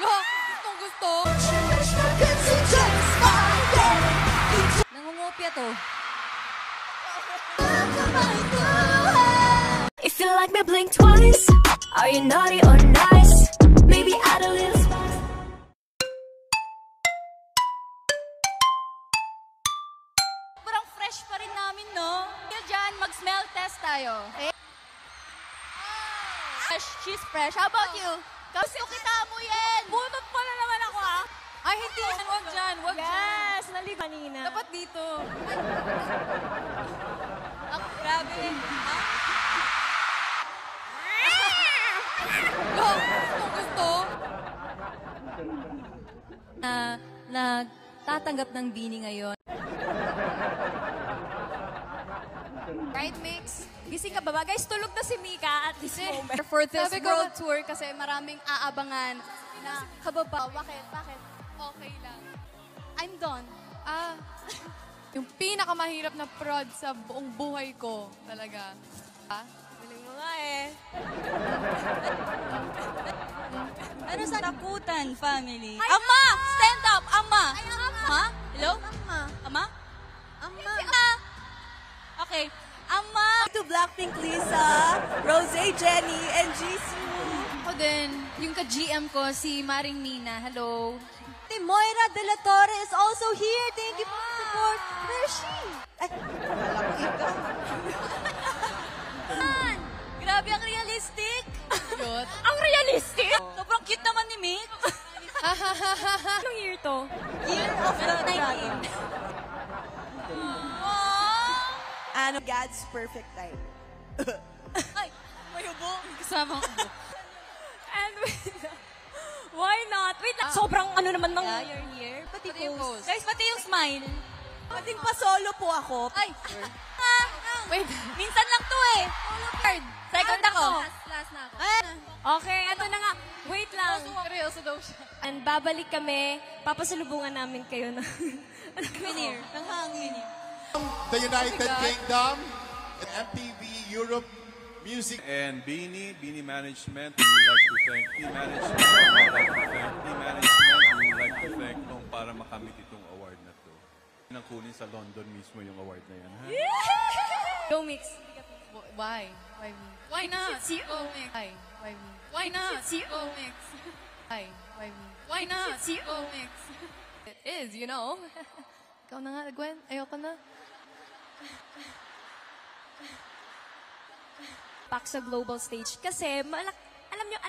Lo, gustong gusto. Nangungopia to. If you like me, blink twice. Are you naughty or nice? Maybe add a little spice. Parang fresh pa rin namin, no? Kaya dyan, mag-smell test tayo. Eh? Fresh, she's fresh. How about you? Kasi kita mo yan. Bunot pa na naman ako, ah. Ay, hindi. Huwag dyan, huwag dyan. Yes, naligo kanina. Dapat dito. Ako, grabe. Lo, gustong gusto. Nagtatanggap ng Bini ngayon. Right, Mix? Gising ka ba ba? Guys, tulog na si Mika at this moment. For this Sabi ko, world tour kasi maraming aabangan na kababa. Bakit? Okay lang. I'm done. Yung pinakamahirap na prod sa buong buhay ko talaga. Galing mo nga eh. Ano sa takutan, family? Ama! Stand up! Ama! Ama? Hello? Ama? Ama? Okay. Ama! To Blackpink, Lisa, Rosé, Jenny, and Jisoo. Ako din, yung ka-GM ko, si Maring Mina. Hello. Moira De La Torre is also here. Thank you for the support. Where is she? Ay, wala ko ikaw. Grabe ang realistic. Cute. Ang realistic! Sobrang cute naman ni Mick. Anong year to? Year of the Dragon. Ano, God's perfect time. Ay, may ubo. Kasama ang ubo. And why not? Wait lang. Sobrang ano naman ng... Yeah, you're here. Pati yung pose. Guys, pati yung smile. Pating pa-solo po ako. Ay! Wait. Minsan lang to eh. Third. Second ako. Last na ako. Okay, ito na nga. Wait lang. Seryoso daw siya. And babalik kami. Papasalubungan namin kayo ng... Souvenir. Ng hangin. The United Kingdom and MTV Europe Music And Beanie Management, we would like to thank we would like to thank nung para makamit itong award na to. Nang kunin sa London mismo yung award na yan, ha? Go Mix. Why? Why me? Why not? It's you. Go Mix. Why me? Why not? It's you. Go Mix. Why me? Why not? It's you. Go Mix. It is, you know. Ikaw na nga, Gwen. Ayoko na. Back sa global stage. Kasi, alam nyo,